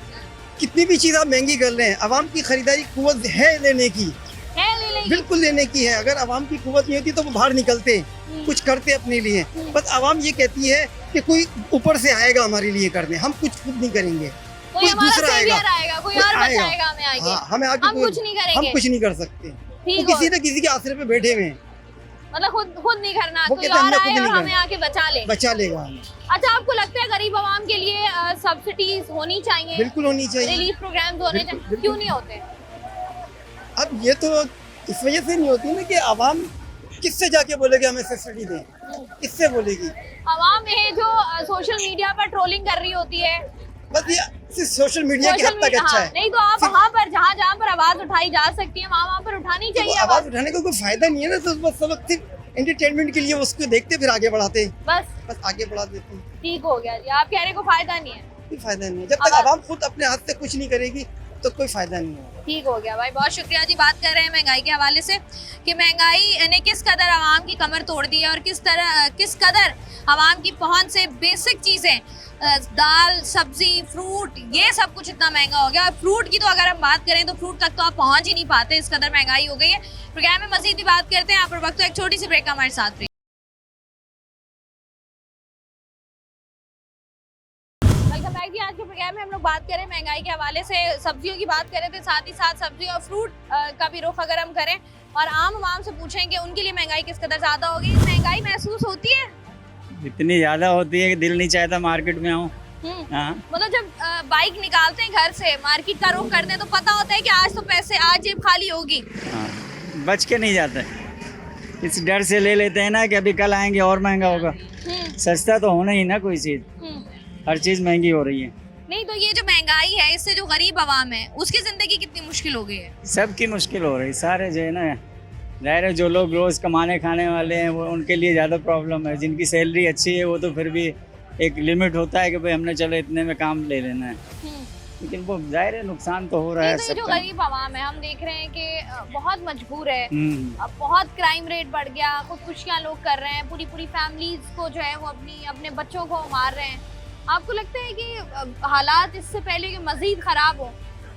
कितनी भी चीज़ आप महंगी कर रहे हैं, आवाम की खरीदारी कुव्वत है लेने की, है ले लेंगे। बिल्कुल लेने की है। अगर आवाम की कुव्वत नहीं होती तो वो बाहर निकलते, कुछ करते अपने लिए। बस आवाम ये कहती है कि कोई ऊपर से आएगा हमारे लिए करने, हम कुछ खुद नहीं करेंगे, कोई कोई हमारा दूसरा savior आएगा, आएगा, कोई कोई और आएगा। बचाएगा हमें आगे। हाँ, हमें आगे हम कोई- कुछ नहीं करेंगे। हम कुछ नहीं कर सकते। ठीक वो हो। किसी न किसी के आसरे पे बैठे हुए हैं, मतलब खुद नहीं करना, वो कोई कहते हैं और हमने खुद आए नहीं और हमें करना। आके बचा ले। बचा लेगा हमें। अच्छा, आपको लगता है गरीब आवाम के लिए सब्सिडीज होनी चाहिए? बिल्कुल होनी चाहिए। रिलीफ प्रोग्राम्स होने चाहिए, क्यों नहीं होते? अब ये तो इस वजह से नहीं होती ना कि आवाम किससे जाके बोलेगी हमें सब्सिडी दें, किससे बोलेगी? आवाम है जो सोशल मीडिया पर ट्रोलिंग कर रही होती है। बस ये सिर्फ सोशल मीडिया की हद तक अच्छा है। नहीं तो आप वहाँ पर जहाँ पर आवाज उठाई जा सकती है वहाँ पर उठानी तो चाहिए आवाज उठाने का कोई फायदा नहीं है ना, तो बस सब सिर्फ एंटरटेनमेंट के लिए उसको देखते फिर आगे बढ़ाते, बस आगे बढ़ा देते हैं। ठीक हो गया जी, आप कह रहे को फायदा नहीं है। कोई फायदा नहीं है, जब तक आवाम खुद अपने हाथ से कुछ नहीं करेगी तो कोई फायदा नहीं है। ठीक हो गया भाई, बहुत शुक्रिया जी। बात कर रहे हैं महंगाई के हवाले से कि महंगाई ने किस कदर आवाम की कमर तोड़ दी है और किस कदर आवाम की पहुंच से बेसिक चीज़ें, दाल, सब्जी, फ्रूट, ये सब कुछ इतना महंगा हो गया। और फ्रूट की तो अगर हम बात करें तो फ्रूट तक तो आप पहुंच ही नहीं पाते, इस कदर महंगाई हो गई है। प्रोग्राम में मजीद भी बात करते हैं, यहाँ पर वक्त एक छोटी सी ब्रेक का हमारे साथ रही। वेलकम बैक जी। आज के प्रोग्राम में हम लोग बात करें महंगाई के हवाले से, सब्जियों की बात करें थे, साथ ही साथ सब्जी और फ्रूट का भी रुख अगर हम करें और आम आवाम से पूछें कि उनके लिए महंगाई किस कदर ज़्यादा होगी, महंगाई महसूस होती है? इतनी ज़्यादा होती है कि दिल नहीं चाहता मार्केट में आऊँ। हाँ, मतलब जब बाइक निकालते हैं घर से, मार्केट का रुख करते हैं, तो पता होता है कि आज तो पैसे, आज जेब खाली होगी। हाँ, बच के नहीं जाता, इस डर से ले लेते हैं ना कि अभी कल आएंगे और महंगा होगा। सस्ता तो होना ही ना कोई चीज़, हर चीज़ महंगी हो रही है। नहीं तो ये जो महंगाई है, इससे जो गरीब आवाम है उसकी जिंदगी कितनी मुश्किल हो गई है? सबकी मुश्किल हो रही, सारे जो है ना, ज़ाहिर है जो लोग रोज़ कमाने खाने वाले हैं वो उनके लिए ज़्यादा प्रॉब्लम है। जिनकी सैलरी अच्छी है वो तो फिर भी एक लिमिट होता है कि भाई हमने चलो इतने में काम ले लेना है, लेकिन वो ज़ाहिर है नुकसान तो हो रहा है तो ये जो सबका। गरीब आवाम है, हम देख रहे हैं कि बहुत मजबूर है, हम्म। अब बहुत क्राइम रेट बढ़ गया, खुदकुशियां लोग कर रहे हैं, पूरी फैमिलीज को जो है वो अपने बच्चों को मार रहे हैं। आपको लगता है कि हालात इससे पहले कि मजीद ख़राब हो,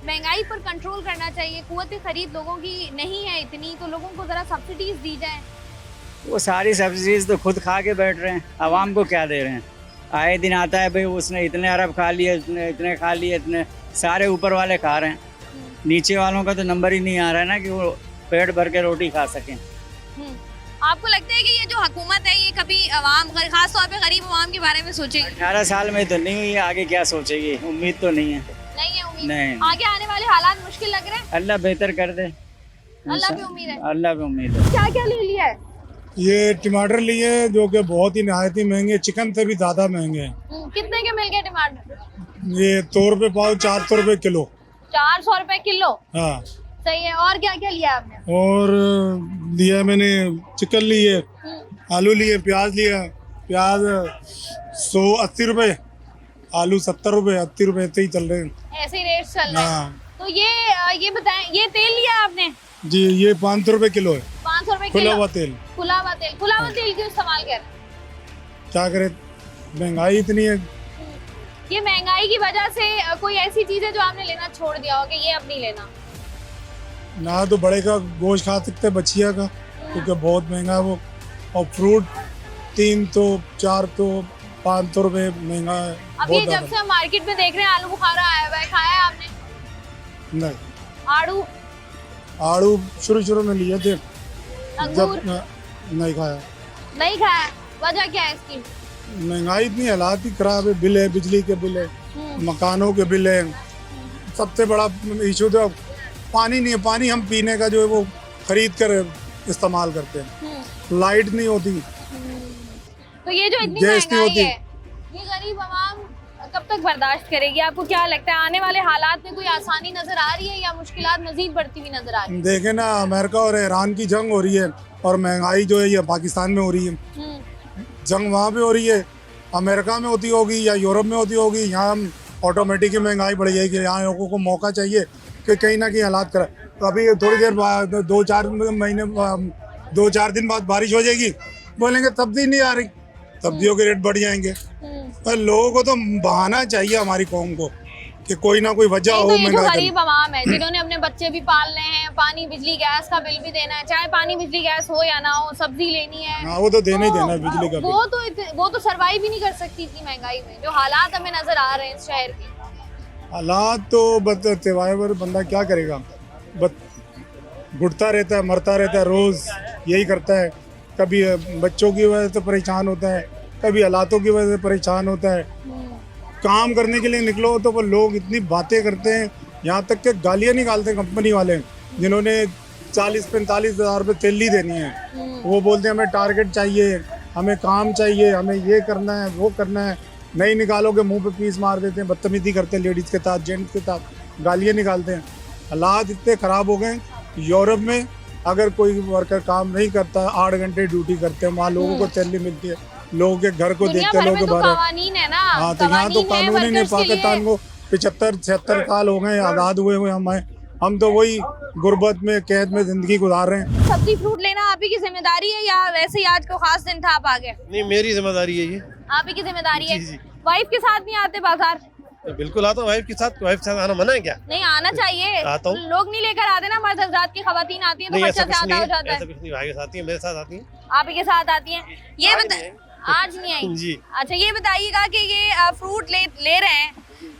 महंगाई पर कंट्रोल करना चाहिए? कुव्वत खरीद लोगों की नहीं है इतनी, तो लोगों को ज़रा सब्सिडीज दी जाए। वो सारी सब्सिडीज तो खुद खा के बैठ रहे हैं, आवाम को क्या दे रहे हैं? आए दिन आता है भाई उसने इतने अरब खा लिए, इतने खा लिए, इतने सारे ऊपर वाले खा रहे हैं, नीचे वालों का तो नंबर ही नहीं आ रहा है ना कि वो पेट भर के रोटी खा सकें। आपको लगता है कि ये जो हुकूमत है ये कभी आवाम, खास तौर पे गरीब आवाम के बारे में सोचेगी? 18 साल में तो नहीं हुई, आगे क्या सोचेगी? उम्मीद तो नहीं है। नहीं है उम्मीद? नहीं। आगे आने वाले हालात मुश्किल लग रहे हैं? अल्लाह बेहतर कर दे, अल्लाह पे उम्मीद है। अल्लाह पे उम्मीद है। क्या क्या ले लिया है? ये टमाटर लिए हैं जो कि बहुत ही नहायत ही महंगे, चिकन से भी ज़्यादा महंगे हैं। कितने के मिल गए टमाटर? ये 100 रुपये पाव, 400 रुपये किलो। 400 रुपए किलो? हाँ। सही है। और क्या क्या लिया आपने? और लिया मैंने चिकन लिए, आलू लिए, प्याज लिया। प्याज 180 रुपये, आलू 70 रुपये, 80 रुपये ऐसे ही चल रहे हैं। ऐसे ही रेट चल रहे हैं। हाँ। तो ये बताएं, ये तेल लिया आपने? जी ये 500 रुपये किलो है। 500 रुपए खुला किलो? हुआ तेल। खुला हुआ तेल? खुला हुआ तेल क्यों इस्तेमाल कर रहे हैं? क्या करे, महंगाई इतनी है। ये महंगाई की वजह से कोई ऐसी चीज है जो आपने लेना छोड़ दिया हो कि ये अब नहीं लेना? ना तो बड़े का गोश्त खा सकते बछिया का, क्योंकि बहुत महंगा है वो, और फ्रूट 300, 400, 500 रुपये महंगा है। अब ये जब से हम मार्केट में देख रहे हैं आलू बुखारा आया हुआ है, खाया है आपने? नहीं। आड़ू? आड़ू शुरू में लिए थे, अंगूर? नहीं खाया। नहीं खाया? वजह क्या है इसकी? महंगाई इतनी, हालात ही खराब है, बिल है, बिजली के बिल है, मकानों के बिल है। सबसे बड़ा इशू तो पानी नहीं है, पानी हम पीने का जो है वो खरीद कर इस्तेमाल करते हैं, लाइट नहीं होती, तो ये जो इतनी गैस नहीं महंगाई होती। है, ये गरीब आवाम कब तक बर्दाश्त करेगी? आपको क्या लगता है आने वाले हालात में कोई आसानी नजर आ रही है या मुश्किलात मजीद बढ़ती हुई नजर आ रही है? देखें ना, अमेरिका और ईरान की जंग हो रही है और महंगाई जो है ये पाकिस्तान में हो रही है। जंग वहाँ पे हो रही है, अमेरिका में होती होगी या यूरोप में होती होगी, यहाँ ऑटोमेटिक महंगाई बढ़ जाएगी। यहाँ लोगों को मौका चाहिए कि कहीं ना कहीं हालात खराब। तो अभी थोड़ी देर बाद 2-4 दिन बाद बारिश हो जाएगी, बोलेंगे सब्जी नहीं आ रही, सब्जियों के रेट बढ़ जाएंगे। पर लोगों को तो बहाना चाहिए हमारी कौम को कि कोई ना कोई वजह हो। तो ये जो गरीब आवाम है जिन्होंने अपने बच्चे भी पालने हैं, पानी बिजली गैस का बिल भी देना है, चाहे पानी बिजली गैस हो या ना हो, सब्जी लेनी है, हाँ वो तो देना ही देना है बिजली का बिल। वो तो सरवाइव ही नहीं कर सकती इतनी महंगाई में। जो हालात हमें नजर आ रहे हैं इस शहर के, हालात तो बताते बंदा क्या करेगा, घुटता रहता है, मरता रहता है, रोज यही करता है। कभी बच्चों की वजह से परेशान होता है, कभी हालातों की वजह से परेशान होता है। काम करने के लिए निकलो तो वो लोग इतनी बातें करते हैं, यहाँ तक कि गालियाँ निकालते हैं कंपनी वाले जिन्होंने 40-45 हज़ार रुपये तेली देनी है। वो बोलते हैं हमें टारगेट चाहिए, हमें काम चाहिए, हमें ये करना है, वो करना है। नहीं निकालोगे मुंह पे पीस मार देते हैं, बदतमीजी करते हैं लेडीज़ के साथ, जेंट्स के साथ, गालियाँ निकालते हैं। हालात इतने ख़राब हो गए। यूरोप में अगर कोई वर्कर काम नहीं करता, 8 घंटे ड्यूटी करते हैं, वहाँ लोगों को सैलरी मिलती है, लोगों के घर को देखते हैं, लोगों के बारे में। हाँ तो यहाँ तो कानून ही नहीं। पाकिस्तान को 75-76 साल हो गए आज़ाद हुए हम तो वही गुर्बत में, कैद में जिंदगी गुजार रहे हैं। सब्जी फ्रूट लेना आप ही की जिम्मेदारी है या वैसे ही आज को खास दिन था आप आ गए? नहीं, मेरी जिम्मेदारी है ये। आप ही की जिम्मेदारी है। वाइफ के साथ नहीं आते बाजार? बिल्कुल आता हूँ वाइफ के साथ आना मना है क्या? नहीं आना चाहिए, आता हूँ। लोग नहीं लेकर आते ना, मर्द हज़रात की खवातीन आती हैं तो खर्चा ज्यादा हो जाता है। ऐसा कुछ नहीं, भाई के साथ आती है, मेरे साथ आती है। आप ही के साथ आती हैं? ये आज नहीं आई जी। अच्छा ये बताइएगा कि ये फ्रूट ले रहे हैं,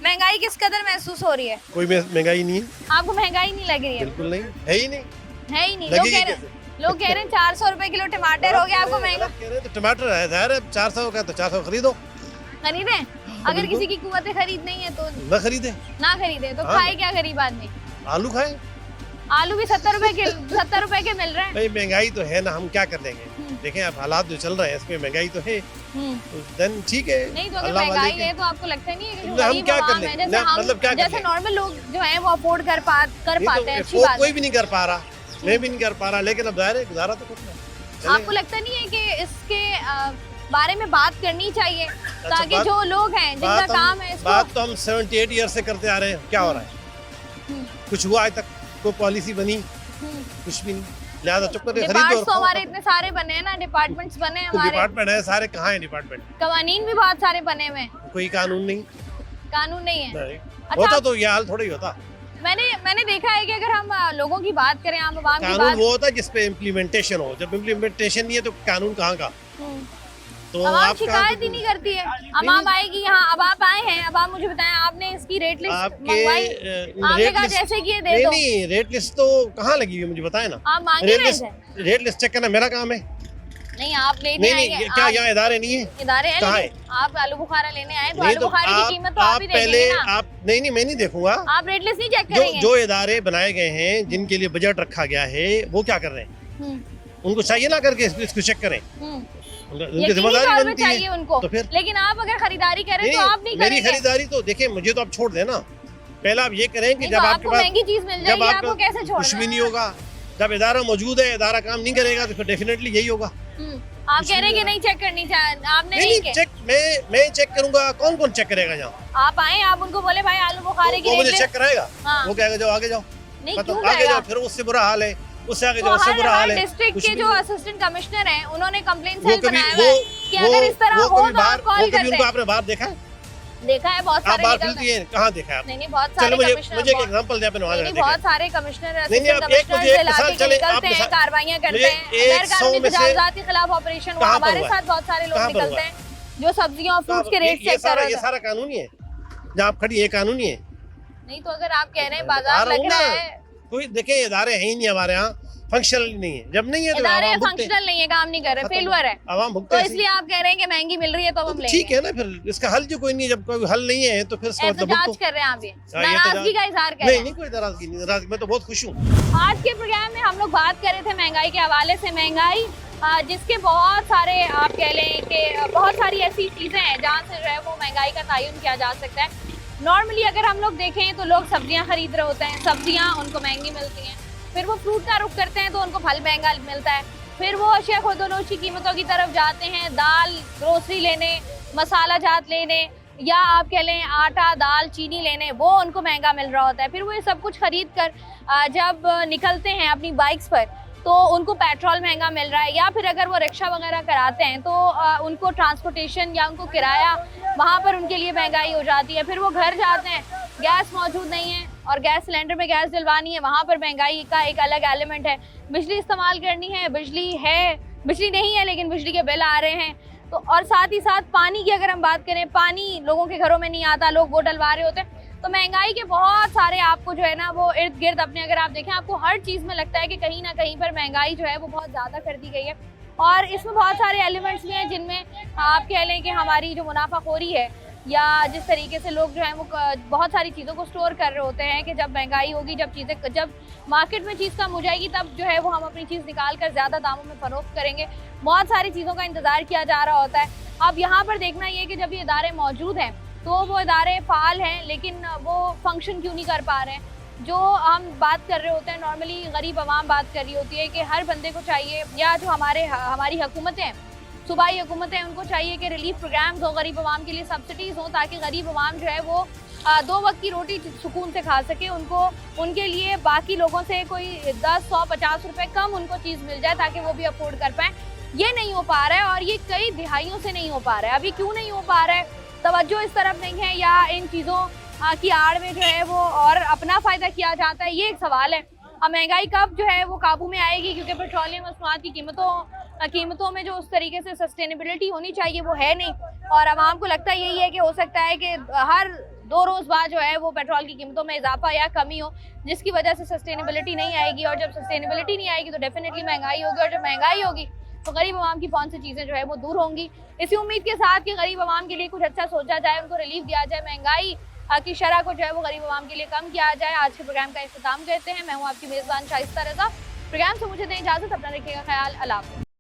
महंगाई किस कदर महसूस हो रही है? कोई महंगाई नहीं है। आपको महंगाई नहीं लग रही है? बिल्कुल नहीं, है ही नहीं। है ही नहीं। लोग कह रहे हैं 400 रुपए किलो टमाटर हो गया, आपको महंगा कह रहे हैं। तो टमाटर है ज़ाहिर है 400 का, तो 400 खरीदो। खरीदे? अगर किसी की कुव्वत खरीद नहीं है तो ना खरीदे तो खाए क्या गरीब आदमी? आलू खाए। आलू भी 70 रुपए के मिल रहे हैं। भाई महंगाई तो है ना, हम क्या कर देंगे। देखें आप हालात जो चल रहे हैं इसमें महंगाई तो है, तो देन ठीक है। नहीं तो अगर महंगाई है तो आपको लगता नहीं है कि जो हम क्या कर लेंगे, मतलब क्या जैसे नॉर्मल लोग जो हैं वो अफोर्ड कर पाते हैं, अच्छी बात। कोई भी नहीं कर पा रहा, मैं भी नहीं कर पा रहा, लेकिन अब ज़ाहिर है गुजारा तो कुछ नहीं। आपको लगता नहीं है कि इसके बारे में बात करनी चाहिए ताकि जो लोग हैं जिनका काम है बात तो हम 78 ईयर से करते आ रहे हैं, क्या हो रहा है? कुछ हुआ आज तक? कोई पॉलिसी बनी? कुछ भी नहीं, लिहाजा चुप करके खरीदो। तो हमारे इतने सारे बने हैं ना, डिपार्टमेंट्स बने हैं हमारे। डिपार्टमेंट है सारे, कहाँ है डिपार्टमेंट? कवानीन भी बहुत सारे बने हुए हैं। कोई कानून नहीं है। होता तो ये हाल थोड़ा ही होता। मैंने देखा है कि अगर हम लोगों की बात करें, आम आवाम की बात, कानून वो होता है जिसपे इम्प्लीमेंटेशन हो। जब इम्प्लीमेंटेशन नहीं है तो कानून कहाँ का? तो आप शिकायत ही नहीं करती है। अब आप आएगी यहाँ, अब आप आए हैं, अब आप मुझे बताएं आपने इसकी रेट लिस्ट मंगवाई? आपने कहा जैसे कि ये दे दो। नहीं, रेट लिस्ट तो कहाँ लगी हुई मुझे बताए ना। आप मांगे रेट लिस्ट चेक करना मेरा काम है। नहीं आप लेने आएंगे। क्या यहाँ इदारे नहीं है? इदारे हैं, आप आलू बुखारा लेने आए तो आलू बुखारे की कीमत तो आप ही पहले देंगे ना। आप नहीं, मैं नहीं देखूंगा। आप रेट लिस्ट नहीं चेक करेंगे? जो इदारे बनाए गए हैं, जिनके लिए बजट रखा गया है, वो क्या कर रहे हैं? उनको चाहिए ना करके इसको चेक करें, उनकी जिम्मेदारी बनती है उनको। तो फिर लेकिन आप अगर खरीदारी करें तो आप नहीं मेरी करेंगे। खरीदारी तो देखिए, मुझे तो आप छोड़ देना। पहले आप ये करें कि जब आपके पास महंगी चीज मिल जाएगी, आपको कैसे छोड़ना? कुछ भी नहीं होगा। जब इदारा मौजूद है, इदारा काम नहीं करेगा तो फिर डेफिनेटली यही होगा। आप कह रहे हैं कि नहीं चेक करनी चाहिए, आपने नहीं चेक, मैं चेक करूंगा। कौन कौन चेक करेगा यहाँ? आप आए, आप उनको बोले भाई आलू बुखारे की मुझे चेक कराएगा, वो कहेगा जाओ आगे जाओ, आगे जाओ, फिर उससे बुरा हाल है, उससे आगे जाओ, उससे बुरा हाल है। डिस्ट्रिक्ट के जो असिस्टेंट कमिश्नर हैं, उन्होंने कंप्लेंट सेल बनाया है कि अगर इस तरह हो तो आप कॉल करते हैं। उनको आपने बाहर देखा है? देखा है, बहुत सारे निकलते हैं। कहाँ देखा है? नहीं बहुत सारे कमिश्नर, मुझे एक एग्जांपल दे, आपने वहाँ बहुत सारे कमिश्नर निकलते हैं, कार्रवाइयां करते हैं, गैर कानूनी तजावुज़ात के खिलाफ ऑपरेशन हुआ। हमारे साथ बहुत सारे लोग निकलते हैं जो सब्जियों और फ्रूट्स के रेट चेक कर रहे हैं। ये सारा कानूनी है, जहाँ आप खड़ी, ये कानूनी है। नहीं तो अगर आप कह रहे हैं बाजार लग रहा है, कोई देखिए इदारे हैं ही नहीं हमारे यहाँ, फंक्शनल नहीं है। जब नहीं है तो इदारे फंक्शनल नहीं है, काम नहीं कर रहे, फेलुअर है, आवाम भुगते तो इसलिए आप कह रहे हैं कि महंगी मिल रही है तो हम लेंगे। ठीक है ना, फिर इसका हल जो कोई नहीं है। जब कोई हल नहीं है तो फिर एहतजाज कर रहे हैं आप, ये नाराजगी का इजहार कर रहे हैं? नहीं, कोई नाराजगी नहीं, नाराजगी मैं तो बहुत खुश हूँ। आज के प्रोग्राम में हम लोग बात कर रहे थे महंगाई के हवाले से। महंगाई जिसके बहुत सारे, आप कह लें कि बहुत सारी ऐसी चीजें हैं जहाँ से जो है वो महंगाई का तयन किया जा सकता है। नॉर्मली अगर हम लोग देखें तो लोग सब्जियाँ खरीद रहे होते हैं, सब्जियाँ उनको महंगी मिलती हैं, फिर वो फ्रूट का रुख करते हैं तो उनको फल महंगा मिलता है, फिर वो अशिया खुर्दनोश की कीमतों की तरफ जाते हैं, दाल ग्रोसरी लेने, मसाला जात लेने, या आप कह लें आटा दाल चीनी लेने, वो उनको महंगा मिल रहा होता है। फिर वो ये सब कुछ खरीद कर जब निकलते हैं अपनी बाइक्स पर तो उनको पेट्रोल महंगा मिल रहा है, या फिर अगर वो रिक्शा वगैरह कराते हैं तो उनको ट्रांसपोर्टेशन या उनको किराया वहाँ पर उनके लिए महंगाई हो जाती है। फिर वो घर जाते हैं, गैस मौजूद नहीं है और गैस सिलेंडर में गैस डलवानी है, वहाँ पर महंगाई का एक अलग एलिमेंट है। बिजली इस्तेमाल करनी है, बिजली नहीं है लेकिन बिजली के बिल आ रहे हैं। तो और साथ ही साथ पानी की अगर हम बात करें, पानी लोगों के घरों में नहीं आता, लोग वो डलवा रहे होते हैं। तो महंगाई के बहुत सारे आपको जो है ना वो इर्द गिर्द अपने अगर आप देखें, आपको हर चीज़ में लगता है कि कहीं ना कहीं पर महंगाई जो है वो बहुत ज़्यादा कर दी गई है। और इसमें बहुत सारे एलिमेंट्स भी हैं जिनमें आप कह लें कि हमारी जो मुनाफाखोरी है या जिस तरीके से लोग जो है वो बहुत सारी चीज़ों को स्टोर कर रहे होते हैं कि जब महंगाई होगी, जब मार्केट में चीज़ कम हो जाएगी तब जो है वो हम अपनी चीज़ निकाल कर ज़्यादा दामों में फरोख्त करेंगे। बहुत सारी चीज़ों का इंतज़ार किया जा रहा होता है। अब यहाँ पर देखना ये कि जब ये इदारे मौजूद हैं तो वो इदारे फ़ाल हैं लेकिन वो फंक्शन क्यों नहीं कर पा रहे हैं। जो हम बात कर रहे होते हैं नॉर्मली गरीब आवाम बात कर रही होती है कि हर बंदे को चाहिए, या जो हमारी हुकूमतें हैं, सूबाई हुकूमतें, उनको चाहिए कि रिलीफ प्रोग्राम्स हो, गरीब आवाम के लिए सब्सिडीज़ हो, ताकि गरीब आवाम जो है वो 2 वक्त की रोटी सुकून से खा सके। उनके लिए बाकी लोगों से कोई 10, 100, 50 रुपए कम उनको चीज़ मिल जाए ताकि वो भी अफोर्ड कर पाएँ। ये नहीं हो पा रहा है और ये कई दिहाइयों से नहीं हो पा रहा है। अभी क्यों नहीं हो पा रहा है? तवज्जो इस तरफ नहीं है या इन चीज़ों की आड़ में जो है वो और अपना फ़ायदा किया जाता है, ये एक सवाल है। अब महंगाई कब जो है वो काबू में आएगी, क्योंकि पेट्रोलियम मसनूआत की कीमतों में जो उस तरीके से सस्टेनेबिलिटी होनी चाहिए वो है नहीं। और आवाम को लगता यही है कि हो सकता है कि हर 2 रोज़ बाद जो है वो पेट्रोल की कीमतों में इजाफा या कमी हो, जिसकी वजह से सस्टेनेबिलिटी नहीं आएगी। और जब सस्टेनेबिलिटी नहीं आएगी तो डेफिनेटली महंगाई होगी, और जब महंगाई होगी तो गरीब आवाम की कौन सी चीज़ें जो है वो दूर होंगी। इसी उम्मीद के साथ कि गरीब आवाम के लिए कुछ अच्छा सोचा जाए, उनको रिलीफ दिया जाए, महंगाई की शरह को जो है वो गरीब आवाम के लिए कम किया जाए। आज के प्रोग्राम का इख्तिताम करते हैं। मैं हूँ आपकी मेज़बान शाइस्ता रज़ा। प्रोग्राम से मुझे दें इजाज़त, अपना रखिएगा ख्याल। अल्लाह हाफ़िज़।